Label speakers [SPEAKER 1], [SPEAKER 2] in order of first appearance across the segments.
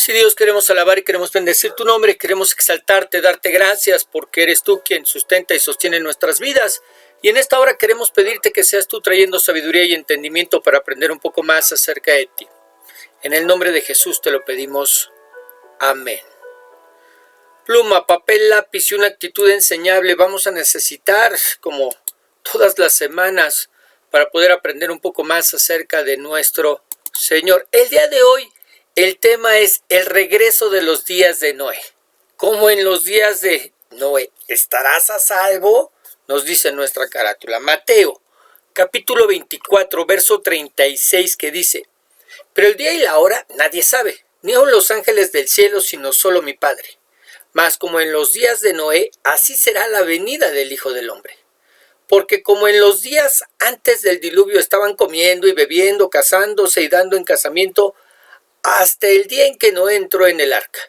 [SPEAKER 1] Sí, Dios, queremos alabar y queremos bendecir tu nombre, queremos exaltarte, darte gracias porque eres tú quien sustenta y sostiene nuestras vidas. Y en esta hora queremos pedirte que seas tú trayendo sabiduría y entendimiento para aprender un poco más acerca de ti. En el nombre de Jesús te lo pedimos. Amén. Pluma, papel, lápiz y una actitud enseñable vamos a necesitar como todas las semanas para poder aprender un poco más acerca de nuestro Señor. El día de hoy el tema es el regreso de los días de Noé. Como en los días de Noé, ¿estarás a salvo? Nos dice nuestra carátula. Mateo, capítulo 24, verso 36, que dice: pero el día y la hora nadie sabe, ni aun los ángeles del cielo, sino solo mi Padre. Mas como en los días de Noé, así será la venida del Hijo del Hombre. Porque como en los días antes del diluvio estaban comiendo y bebiendo, casándose y dando en casamiento, hasta el día en que Noé entró en el arca.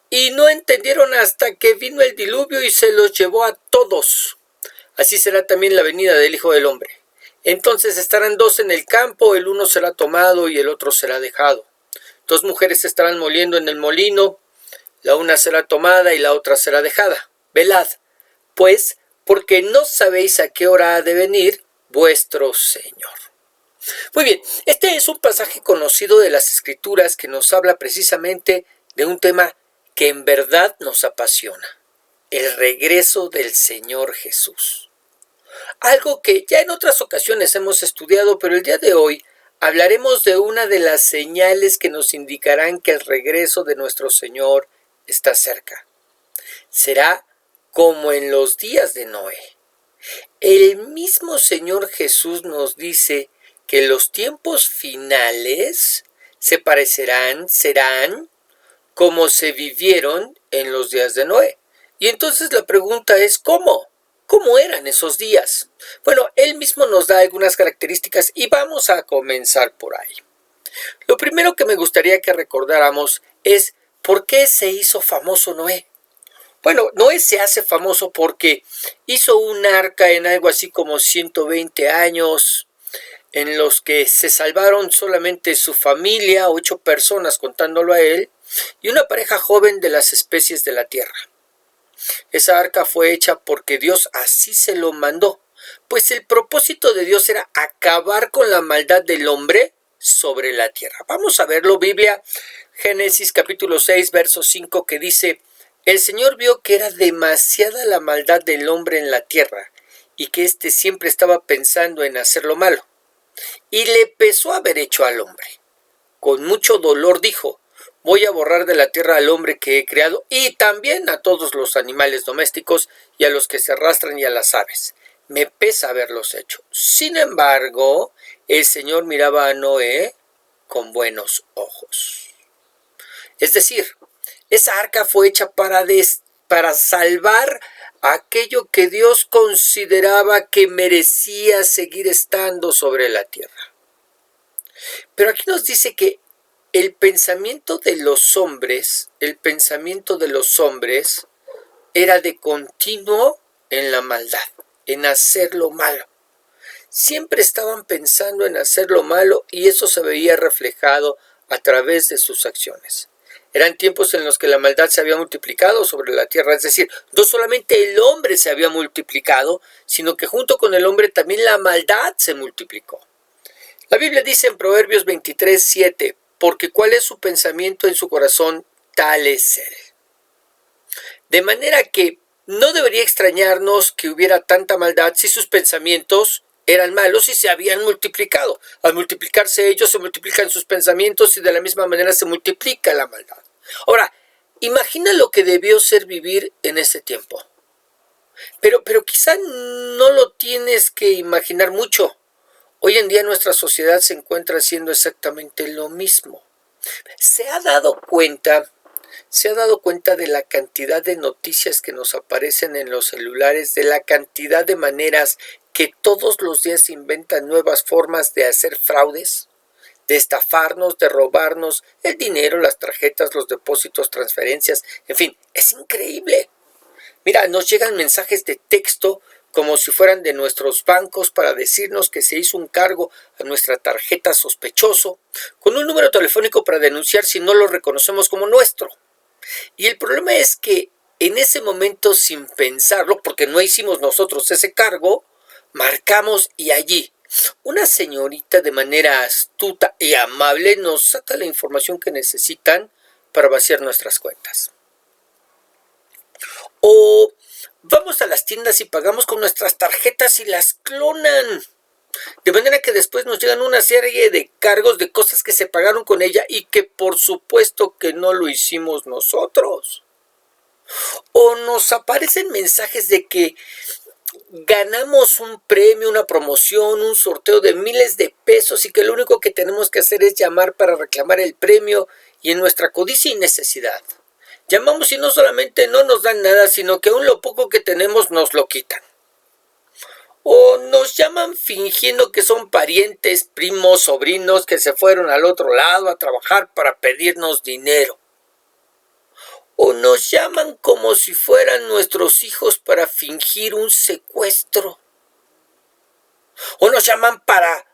[SPEAKER 1] Y no entendieron hasta que vino el diluvio y se los llevó a todos. Así será también la venida del Hijo del Hombre. Entonces estarán dos en el campo, el uno será tomado y el otro será dejado. Dos mujeres estarán moliendo en el molino, la una será tomada y la otra será dejada. Velad, pues, porque no sabéis a qué hora ha de venir vuestro Señor. Muy bien, este es un pasaje conocido de las Escrituras que nos habla precisamente de un tema que en verdad nos apasiona: el regreso del Señor Jesús. Algo que ya en otras ocasiones hemos estudiado, pero el día de hoy hablaremos de una de las señales que nos indicarán que el regreso de nuestro Señor está cerca. Será como en los días de Noé. El mismo Señor Jesús nos dice que los tiempos finales se parecerán, serán como se vivieron en los días de Noé. Y entonces la pregunta es, ¿cómo? ¿Cómo eran esos días? Bueno, él mismo nos da algunas características y vamos a comenzar por ahí. Lo primero que me gustaría que recordáramos es ¿por qué se hizo famoso Noé? Bueno, Noé se hace famoso porque hizo un arca en algo así como 120 años, en los que se salvaron solamente su familia, 8 personas contándolo a él, y una pareja joven de las especies de la tierra. Esa arca fue hecha porque Dios así se lo mandó, pues el propósito de Dios era acabar con la maldad del hombre sobre la tierra. Vamos a verlo, Biblia, Génesis capítulo 6, verso 5, que dice: el Señor vio que era demasiada la maldad del hombre en la tierra, y que éste siempre estaba pensando en hacer lo malo. Y le pesó haber hecho al hombre. Con mucho dolor dijo: voy a borrar de la tierra al hombre que he creado, y también a todos los animales domésticos, y a los que se arrastran, y a las aves. Me pesa haberlos hecho. Sin embargo, el Señor miraba a Noé con buenos ojos. Es decir, esa arca fue hecha para salvar aquello que Dios consideraba que merecía seguir estando sobre la tierra. Pero aquí nos dice que el pensamiento de los hombres era de continuo en la maldad, en hacer lo malo. Siempre estaban pensando en hacer lo malo y eso se veía reflejado a través de sus acciones. Eran tiempos en los que la maldad se había multiplicado sobre la tierra, es decir, no solamente el hombre se había multiplicado, sino que junto con el hombre también la maldad se multiplicó. La Biblia dice en Proverbios 23, 7, porque cuál es su pensamiento en su corazón, tal es él. De manera que no debería extrañarnos que hubiera tanta maldad si sus pensamientos eran malos y se habían multiplicado. Al multiplicarse ellos, se multiplican sus pensamientos y de la misma manera se multiplica la maldad. Ahora, imagina lo que debió ser vivir en ese tiempo. Pero quizá no lo tienes que imaginar mucho. Hoy en día nuestra sociedad se encuentra haciendo exactamente lo mismo. ¿Se ha dado cuenta de la cantidad de noticias que nos aparecen en los celulares, de la cantidad de maneras que todos los días se inventan nuevas formas de hacer fraudes, de estafarnos, de robarnos el dinero, las tarjetas, los depósitos, transferencias? En fin, es increíble. Mira, nos llegan mensajes de texto como si fueran de nuestros bancos para decirnos que se hizo un cargo a nuestra tarjeta sospechoso, con un número telefónico para denunciar si no lo reconocemos como nuestro. Y el problema es que en ese momento, sin pensarlo, porque no hicimos nosotros ese cargo, marcamos y allí una señorita de manera astuta y amable nos saca la información que necesitan para vaciar nuestras cuentas. O vamos a las tiendas y pagamos con nuestras tarjetas y las clonan. De manera que después nos llegan una serie de cargos de cosas que se pagaron con ella y que por supuesto que no lo hicimos nosotros. O nos aparecen mensajes de que ganamos un premio, una promoción, un sorteo de miles de pesos y que lo único que tenemos que hacer es llamar para reclamar el premio y en nuestra codicia y necesidad. Llamamos y no solamente no nos dan nada, sino que aún lo poco que tenemos nos lo quitan. O nos llaman fingiendo que son parientes, primos, sobrinos que se fueron al otro lado a trabajar para pedirnos dinero. O nos llaman como si fueran nuestros hijos para fingir un secuestro. O nos llaman para,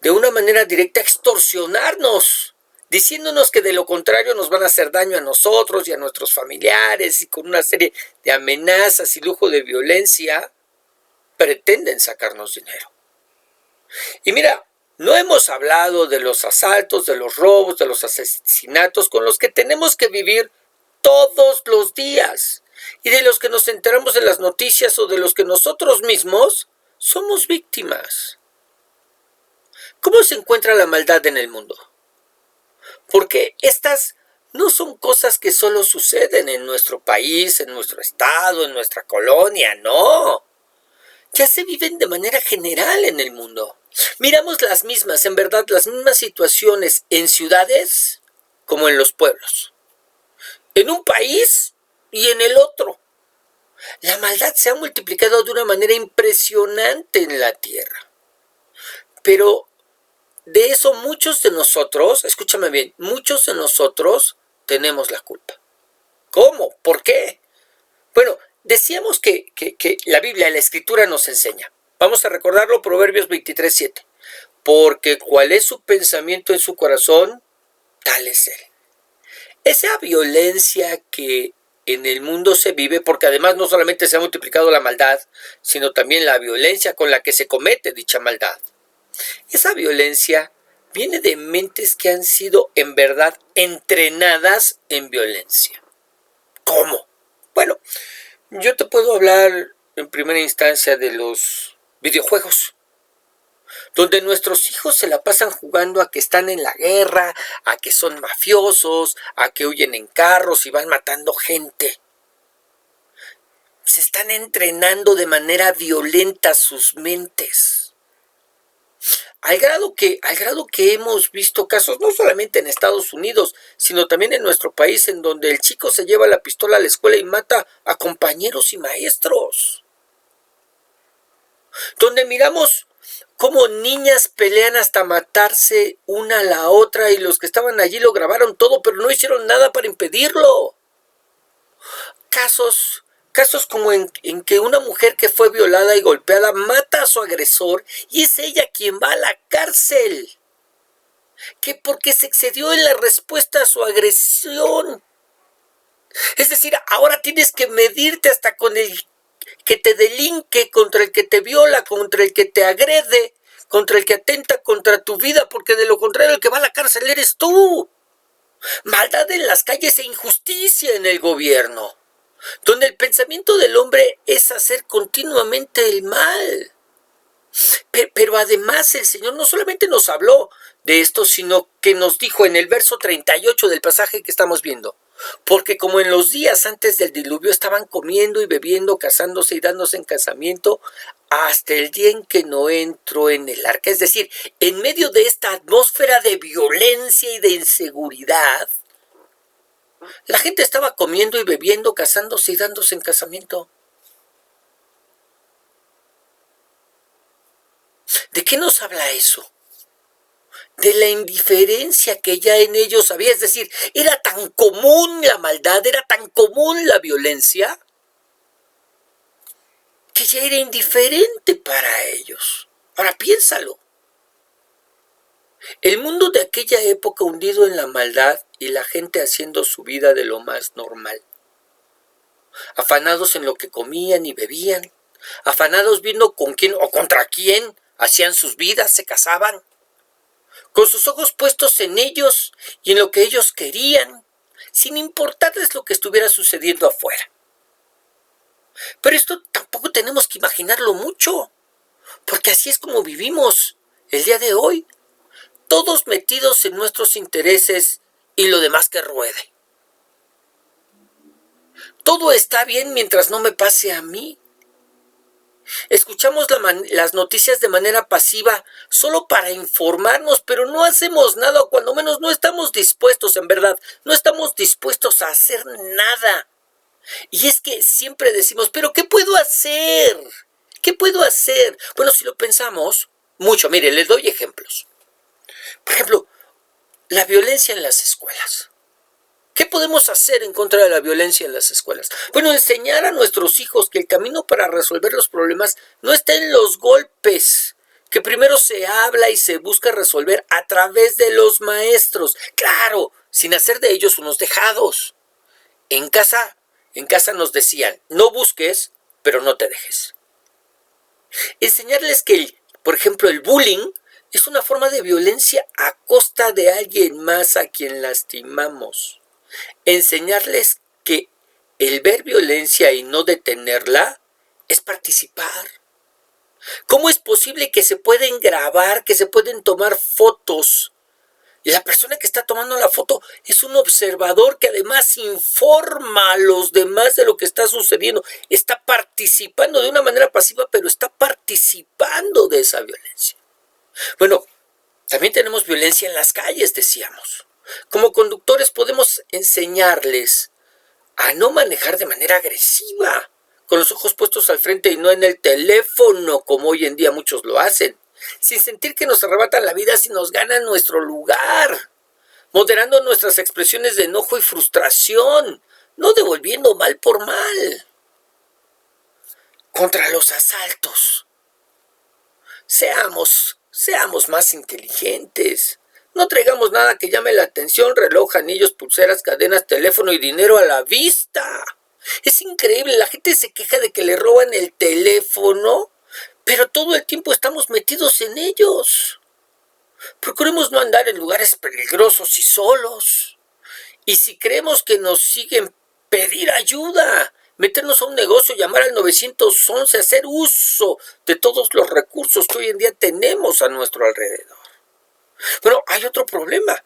[SPEAKER 1] de una manera directa, extorsionarnos, diciéndonos que de lo contrario nos van a hacer daño a nosotros y a nuestros familiares y con una serie de amenazas y lujo de violencia pretenden sacarnos dinero. Y mira, no hemos hablado de los asaltos, de los robos, de los asesinatos con los que tenemos que vivir todos los días y de los que nos enteramos en las noticias o de los que nosotros mismos somos víctimas. ¿Cómo se encuentra la maldad en el mundo? Porque estas no son cosas que solo suceden en nuestro país, en nuestro estado, en nuestra colonia, no. Ya se viven de manera general en el mundo. Miramos las mismas, en verdad, las mismas situaciones en ciudades como en los pueblos. En un país y en el otro. La maldad se ha multiplicado de una manera impresionante en la tierra. Pero de eso muchos de nosotros, escúchame bien, muchos de nosotros tenemos la culpa. ¿Cómo? ¿Por qué? Bueno, decíamos que la Biblia, la Escritura nos enseña. Vamos a recordarlo, Proverbios 23:7. Porque cuál es su pensamiento en su corazón, tal es él. Esa violencia que en el mundo se vive, porque además no solamente se ha multiplicado la maldad, sino también la violencia con la que se comete dicha maldad. Esa violencia viene de mentes que han sido en verdad entrenadas en violencia. ¿Cómo? Bueno, yo te puedo hablar en primera instancia de los videojuegos, donde nuestros hijos se la pasan jugando a que están en la guerra, a que son mafiosos, a que huyen en carros y van matando gente. Se están entrenando de manera violenta sus mentes. Al grado que hemos visto casos no solamente en Estados Unidos, sino también en nuestro país, en donde el chico se lleva la pistola a la escuela y mata a compañeros y maestros. Donde miramos cómo niñas pelean hasta matarse una a la otra y los que estaban allí lo grabaron todo, pero no hicieron nada para impedirlo. Casos como en que una mujer que fue violada y golpeada mata a su agresor y es ella quien va a la cárcel. Que porque se excedió en la respuesta a su agresión. Es decir, ahora tienes que medirte hasta con el que te delinque, contra el que te viola, contra el que te agrede, contra el que atenta contra tu vida, porque de lo contrario el que va a la cárcel eres tú. Maldad en las calles e injusticia en el gobierno, donde el pensamiento del hombre es hacer continuamente el mal. Pero además el Señor no solamente nos habló de esto, sino que nos dijo en el verso 38 del pasaje que estamos viendo: porque como en los días antes del diluvio estaban comiendo y bebiendo, casándose y dándose en casamiento, hasta el día en que Noé entró en el arca. Es decir, en medio de esta atmósfera de violencia y de inseguridad, la gente estaba comiendo y bebiendo, casándose y dándose en casamiento. ¿De qué nos habla eso? De la indiferencia que ya en ellos había. Es decir, era tan común la maldad, era tan común la violencia, porque ya era indiferente para ellos. Ahora piénsalo. El mundo de aquella época hundido en la maldad y la gente haciendo su vida de lo más normal. Afanados en lo que comían y bebían, afanados viendo con quién o contra quién hacían sus vidas, se casaban, con sus ojos puestos en ellos y en lo que ellos querían, sin importarles lo que estuviera sucediendo afuera. Pero esto tampoco tenemos que imaginarlo mucho, porque así es como vivimos el día de hoy, todos metidos en nuestros intereses y lo demás que ruede. Todo está bien mientras no me pase a mí. Escuchamos las noticias de manera pasiva solo para informarnos, pero no hacemos nada, o cuando menos no estamos dispuestos, en verdad, no estamos dispuestos a hacer nada. Y es que siempre decimos, ¿pero qué puedo hacer? ¿Qué puedo hacer? Bueno, si lo pensamos mucho, mire, les doy ejemplos. Por ejemplo, la violencia en las escuelas. ¿Qué podemos hacer en contra de la violencia en las escuelas? Bueno, enseñar a nuestros hijos que el camino para resolver los problemas no está en los golpes, que primero se habla y se busca resolver a través de los maestros. Claro, sin hacer de ellos unos dejados. En casa nos decían, no busques, pero no te dejes. Enseñarles que, por ejemplo, el bullying es una forma de violencia a costa de alguien más a quien lastimamos. Enseñarles que el ver violencia y no detenerla es participar. ¿Cómo es posible que se pueden grabar, que se pueden tomar fotos? Y la persona que está tomando la foto es un observador que además informa a los demás de lo que está sucediendo. Está participando de una manera pasiva, pero está participando de esa violencia. Bueno, también tenemos violencia en las calles, decíamos. Como conductores podemos enseñarles a no manejar de manera agresiva, con los ojos puestos al frente y no en el teléfono, como hoy en día muchos lo hacen, sin sentir que nos arrebatan la vida si nos ganan nuestro lugar, moderando nuestras expresiones de enojo y frustración, no devolviendo mal por mal. Contra los asaltos. Seamos más inteligentes. No traigamos nada que llame la atención, reloj, anillos, pulseras, cadenas, teléfono y dinero a la vista. Es increíble, la gente se queja de que le roban el teléfono, pero todo el tiempo estamos metidos en ellos. Procuremos no andar en lugares peligrosos y solos. Y si creemos que nos siguen, pedir ayuda, meternos a un negocio, llamar al 911, hacer uso de todos los recursos que hoy en día tenemos a nuestro alrededor. Pero hay otro problema,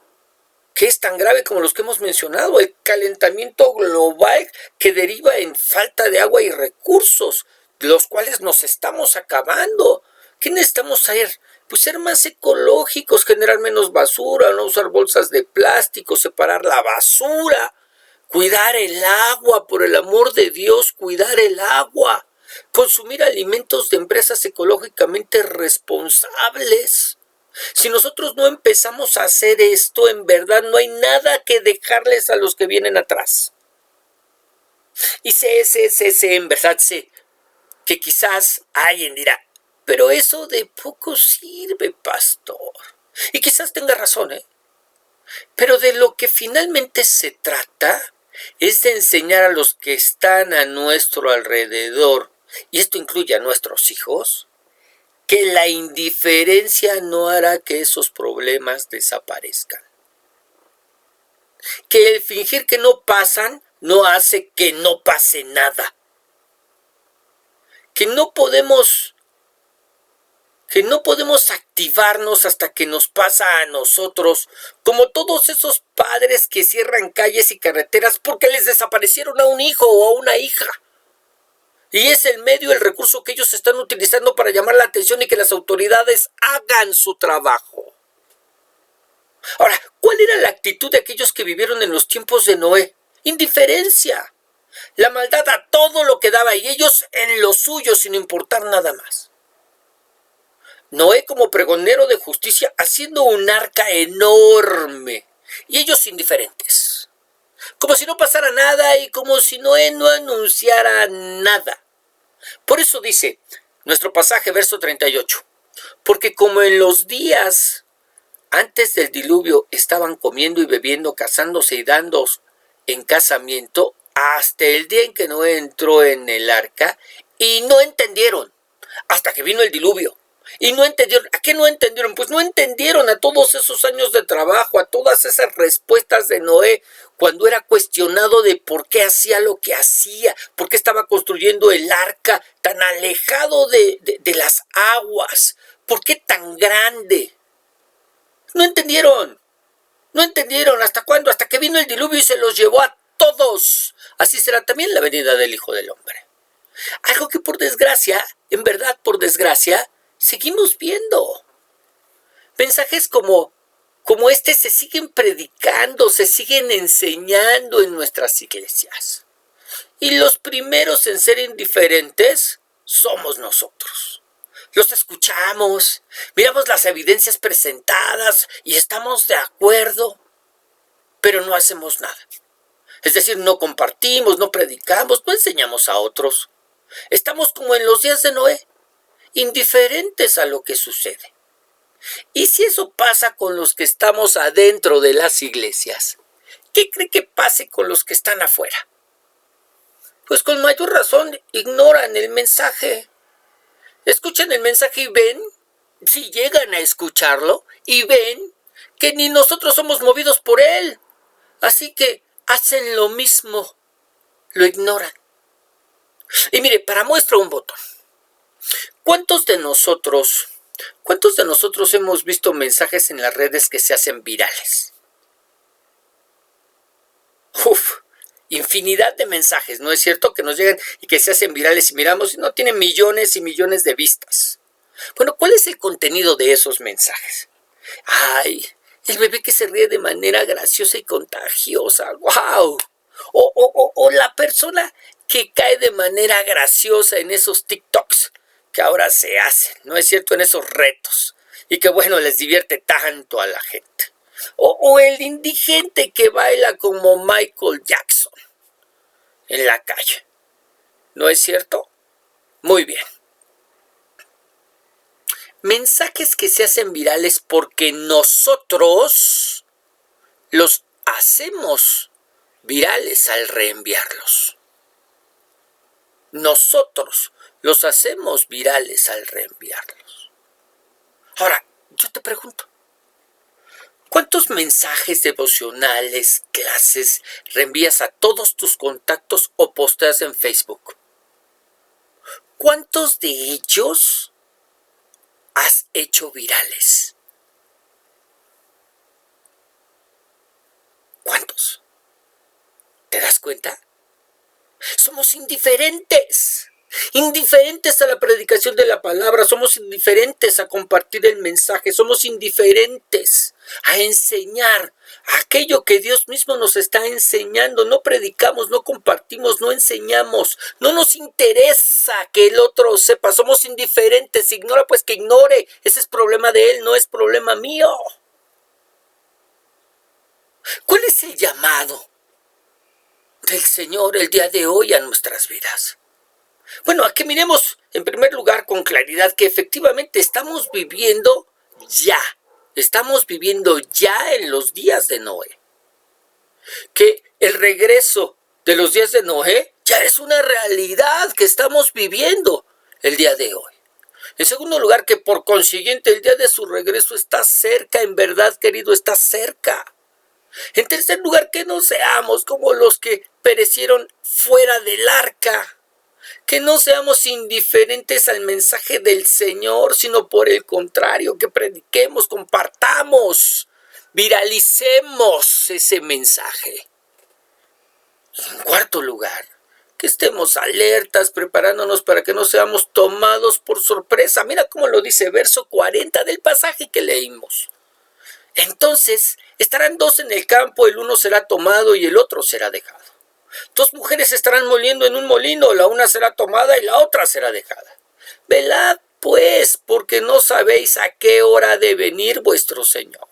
[SPEAKER 1] que es tan grave como los que hemos mencionado, el calentamiento global que deriva en falta de agua y recursos, de los cuales nos estamos acabando. ¿Qué necesitamos hacer? Pues ser más ecológicos, generar menos basura, no usar bolsas de plástico, separar la basura, cuidar el agua, por el amor de Dios, cuidar el agua, consumir alimentos de empresas ecológicamente responsables. Si nosotros no empezamos a hacer esto, en verdad no hay nada que dejarles a los que vienen atrás. Y sé, en verdad sé, que quizás alguien dirá, pero eso de poco sirve, pastor. Y quizás tenga razón, Pero de lo que finalmente se trata es de enseñar a los que están a nuestro alrededor, y esto incluye a nuestros hijos, que la indiferencia no hará que esos problemas desaparezcan. Que el fingir que no pasan no hace que no pase nada. Que no podemos activarnos hasta que nos pasa a nosotros, como todos esos padres que cierran calles y carreteras porque les desaparecieron a un hijo o a una hija. Y es el medio, el recurso que ellos están utilizando para llamar la atención y que las autoridades hagan su trabajo. Ahora, ¿cuál era la actitud de aquellos que vivieron en los tiempos de Noé? Indiferencia. La maldad a todo lo que daba y ellos en lo suyo sin importar nada más. Noé como pregonero de justicia haciendo un arca enorme y ellos indiferentes. Como si no pasara nada y como si Noé no anunciara nada. Por eso dice nuestro pasaje, verso 38, porque como en los días antes del diluvio estaban comiendo y bebiendo, casándose y dando en casamiento, hasta el día en que Noé entró en el arca, y no entendieron, hasta que vino el diluvio. Y no entendieron. ¿A qué no entendieron? Pues no entendieron a todos esos años de trabajo, a todas esas respuestas de Noé, cuando era cuestionado de por qué hacía lo que hacía, por qué estaba construyendo el arca tan alejado de las aguas, por qué tan grande. No entendieron. No entendieron. ¿Hasta cuándo? Hasta que vino el diluvio y se los llevó a todos. Así será también la venida del Hijo del Hombre. Algo que por desgracia, en verdad por desgracia, seguimos viendo. Mensajes como este se siguen predicando, se siguen enseñando en nuestras iglesias. Y los primeros en ser indiferentes somos nosotros. Los escuchamos, miramos las evidencias presentadas y estamos de acuerdo, pero no hacemos nada. Es decir, no compartimos, no predicamos, no enseñamos a otros. Estamos como en los días de Noé, indiferentes a lo que sucede. Y si eso pasa con los que estamos adentro de las iglesias, ¿qué cree que pase con los que están afuera? Pues con mayor razón ignoran el mensaje. Escuchan el mensaje y ven, si llegan a escucharlo, y ven que ni nosotros somos movidos por él. Así que hacen lo mismo, lo ignoran. Y mire, para muestra un botón. ¿Cuántos de nosotros hemos visto mensajes en las redes que se hacen virales? Infinidad de mensajes, ¿no es cierto? Que nos llegan y que se hacen virales y miramos y no tienen millones y millones de vistas. Bueno, ¿cuál es el contenido de esos mensajes? ¡Ay! El bebé que se ríe de manera graciosa y contagiosa. ¡Wow! O la persona que cae de manera graciosa en esos TikToks que ahora se hacen, ¿no es cierto? En esos retos. Y que bueno, les divierte tanto a la gente. O el indigente que baila como Michael Jackson en la calle. ¿No es cierto? Muy bien. Mensajes que se hacen virales porque nosotros los hacemos virales al reenviarlos. Nosotros los hacemos virales al reenviarlos. Ahora, yo te pregunto, ¿cuántos mensajes devocionales, clases reenvías a todos tus contactos o posteas en Facebook? ¿Cuántos de ellos has hecho virales? ¿Cuántos? ¿Te das cuenta? Somos indiferentes. Indiferentes a la predicación de la palabra, somos indiferentes a compartir el mensaje, somos indiferentes a enseñar aquello que Dios mismo nos está enseñando. No predicamos, no compartimos, no enseñamos, no nos interesa que el otro sepa, somos indiferentes. Ignora, pues que ignore, ese es problema de él, no es problema mío. ¿Cuál es el llamado del Señor el día de hoy a nuestras vidas? Bueno, a que miremos en primer lugar con claridad que efectivamente estamos viviendo ya en los días de Noé. Que el regreso de los días de Noé ya es una realidad que estamos viviendo el día de hoy. En segundo lugar, que por consiguiente el día de su regreso está cerca, en verdad, querido, está cerca. En tercer lugar, que no seamos como los que perecieron fuera del arca. Que no seamos indiferentes al mensaje del Señor, sino por el contrario, que prediquemos, compartamos, viralicemos ese mensaje. En cuarto lugar, que estemos alertas, preparándonos para que no seamos tomados por sorpresa. Mira cómo lo dice verso 40 del pasaje que leímos. Entonces, estarán dos en el campo, el uno será tomado y el otro será dejado. Dos mujeres estarán moliendo en un molino, la una será tomada y la otra será dejada. Velad pues, porque no sabéis a qué hora ha de venir vuestro Señor.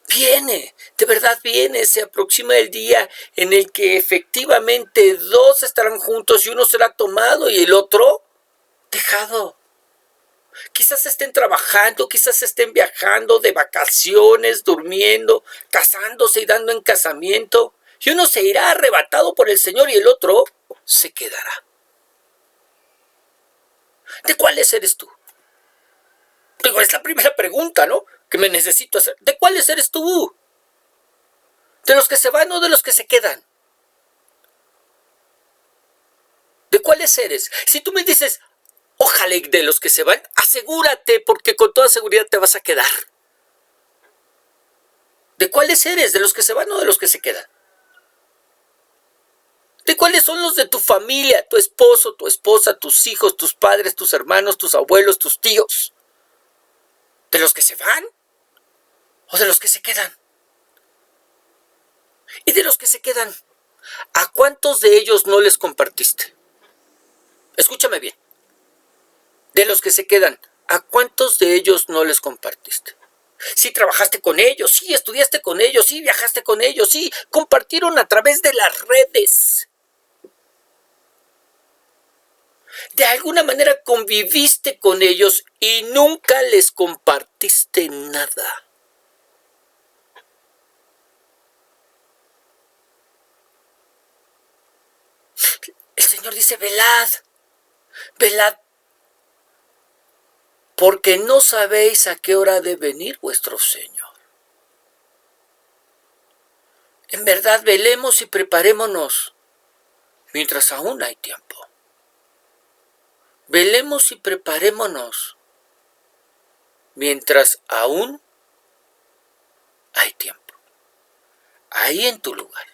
[SPEAKER 1] Viene, de verdad viene, se aproxima el día en el que efectivamente dos estarán juntos y uno será tomado y el otro dejado. Quizás estén trabajando, quizás estén viajando de vacaciones, durmiendo, casándose y dando en casamiento. Y uno se irá arrebatado por el Señor y el otro se quedará. ¿De cuáles eres tú? Digo, es la primera pregunta, ¿no?, que me necesito hacer. ¿De cuáles eres tú? ¿De los que se van o de los que se quedan? ¿De cuáles eres? Si tú me dices, ojalá de los que se van, asegúrate, porque con toda seguridad te vas a quedar. ¿De cuáles eres? ¿De los que se van o de los que se quedan? ¿De cuáles son los de tu familia? Tu esposo, tu esposa, tus hijos, tus padres, tus hermanos, tus abuelos, tus tíos. ¿De los que se van o de los que se quedan? Y de los que se quedan, ¿a cuántos de ellos no les compartiste? Escúchame bien. De los que se quedan, ¿a cuántos de ellos no les compartiste? Sí, trabajaste con ellos, sí, estudiaste con ellos, sí, viajaste con ellos, sí, compartieron a través de las redes. De alguna manera conviviste con ellos y nunca les compartiste nada. El Señor dice, velad, velad, porque no sabéis a qué hora ha de venir vuestro Señor. En verdad, velemos y preparémonos mientras aún hay tiempo. Velemos y preparémonos mientras aún hay tiempo. Ahí en tu lugar.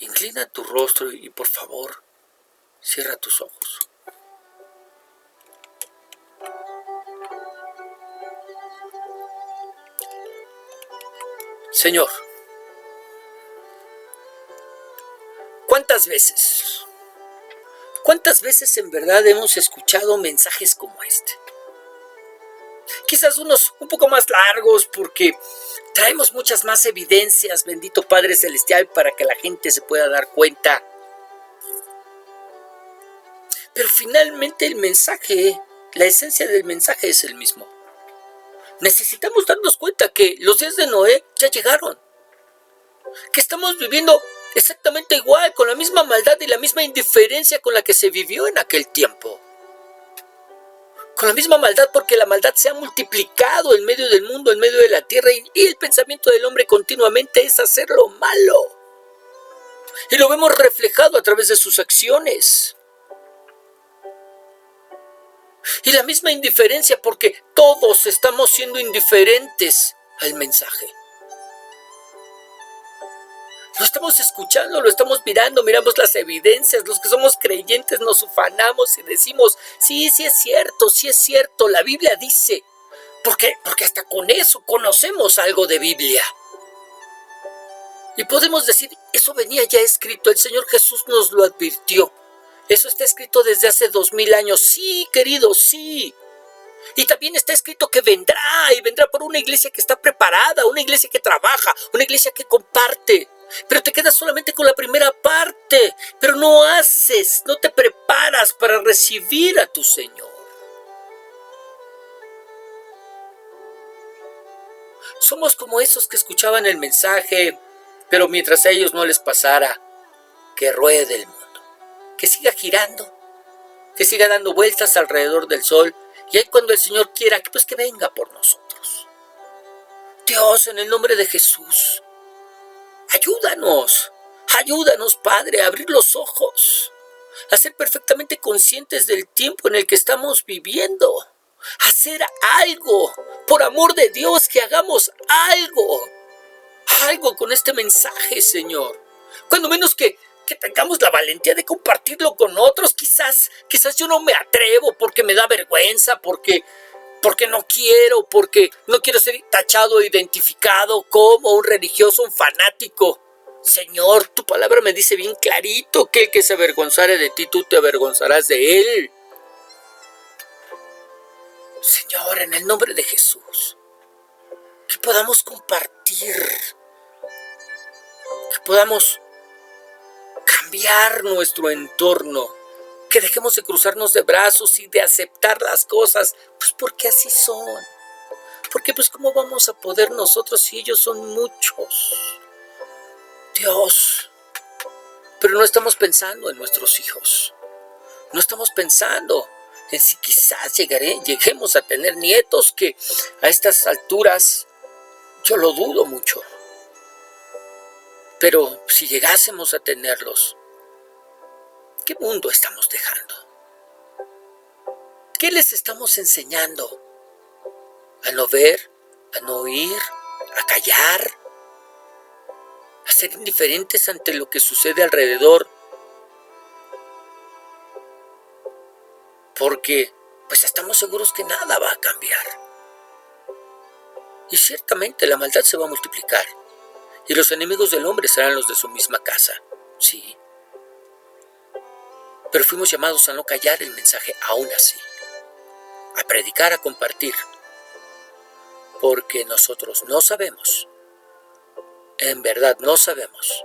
[SPEAKER 1] Inclina tu rostro y por favor, cierra tus ojos. Señor, ¿cuántas veces en verdad hemos escuchado mensajes como este? Quizás unos un poco más largos porque traemos muchas más evidencias, bendito Padre Celestial, para que la gente se pueda dar cuenta. Pero finalmente el mensaje, la esencia del mensaje es el mismo. Necesitamos darnos cuenta que los días de Noé ya llegaron. Que estamos viviendo exactamente igual, con la misma maldad y la misma indiferencia con la que se vivió en aquel tiempo. Con la misma maldad, porque la maldad se ha multiplicado en medio del mundo, en medio de la tierra, y el pensamiento del hombre continuamente es hacer lo malo. Y lo vemos reflejado a través de sus acciones. Y la misma indiferencia, porque todos estamos siendo indiferentes al mensaje. Lo estamos escuchando, lo estamos mirando, miramos las evidencias. Los que somos creyentes nos ufanamos y decimos, sí es cierto, la Biblia dice. Porque hasta con eso conocemos algo de Biblia. Y podemos decir, eso venía ya escrito, el Señor Jesús nos lo advirtió. Eso está escrito desde hace 2000 años. Sí, querido, sí. Y también está escrito que vendrá, y vendrá por una iglesia que está preparada, una iglesia que trabaja, una iglesia que comparte. Pero te quedas solamente con la primera parte, pero no te preparas para recibir a tu Señor. Somos como esos que escuchaban el mensaje, pero mientras a ellos no les pasara, que ruede el mundo, que siga girando, que siga dando vueltas alrededor del sol, y ahí cuando el Señor quiera, pues que venga por nosotros. Dios, en el nombre de Jesús, ayúdanos, Padre, a abrir los ojos, a ser perfectamente conscientes del tiempo en el que estamos viviendo, a hacer algo, por amor de Dios, que hagamos algo con este mensaje, Señor. Cuando menos que tengamos la valentía de compartirlo con otros. Quizás yo no me atrevo porque me da vergüenza, porque no quiero ser tachado o identificado como un religioso, un fanático. Señor, tu palabra me dice bien clarito que el que se avergonzare de ti, tú te avergonzarás de él. Señor, en el nombre de Jesús, que podamos compartir, que podamos cambiar nuestro entorno, que dejemos de cruzarnos de brazos y de aceptar las cosas, pues porque así son. Porque pues ¿cómo vamos a poder nosotros si ellos son muchos? Dios, pero no estamos pensando en nuestros hijos, no estamos pensando en si quizás lleguemos a tener nietos, que a estas alturas yo lo dudo mucho. Pero si llegásemos a tenerlos, ¿qué mundo estamos dejando? ¿Qué les estamos enseñando? ¿A no ver, a no oír, a callar, a ser indiferentes ante lo que sucede alrededor? Porque pues estamos seguros que nada va a cambiar. Y ciertamente la maldad se va a multiplicar. Y los enemigos del hombre serán los de su misma casa. Sí. Pero fuimos llamados a no callar el mensaje aún así. A predicar, a compartir. Porque nosotros no sabemos, en verdad no sabemos,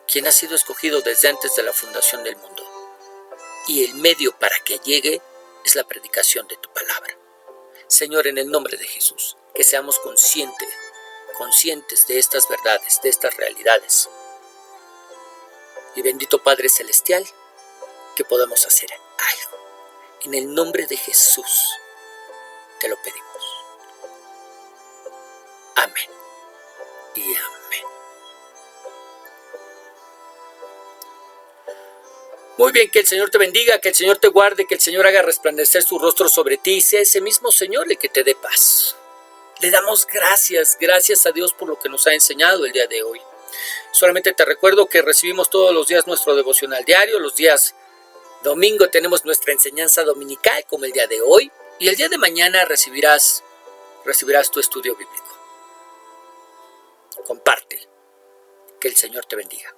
[SPEAKER 1] quién ha sido escogido desde antes de la fundación del mundo. Y el medio para que llegue es la predicación de tu palabra. Señor, en el nombre de Jesús, que seamos conscientes de estas verdades, de estas realidades. Y bendito Padre Celestial, que podamos hacer algo. En el nombre de Jesús, te lo pedimos. Amén y amén. Muy bien, que el Señor te bendiga, que el Señor te guarde, que el Señor haga resplandecer su rostro sobre ti y sea ese mismo Señor el que te dé paz. Le damos gracias a Dios por lo que nos ha enseñado el día de hoy. Solamente te recuerdo que recibimos todos los días nuestro devocional diario. Los días domingo tenemos nuestra enseñanza dominical, como el día de hoy, y el día de mañana recibirás tu estudio bíblico. Comparte. Que el Señor te bendiga.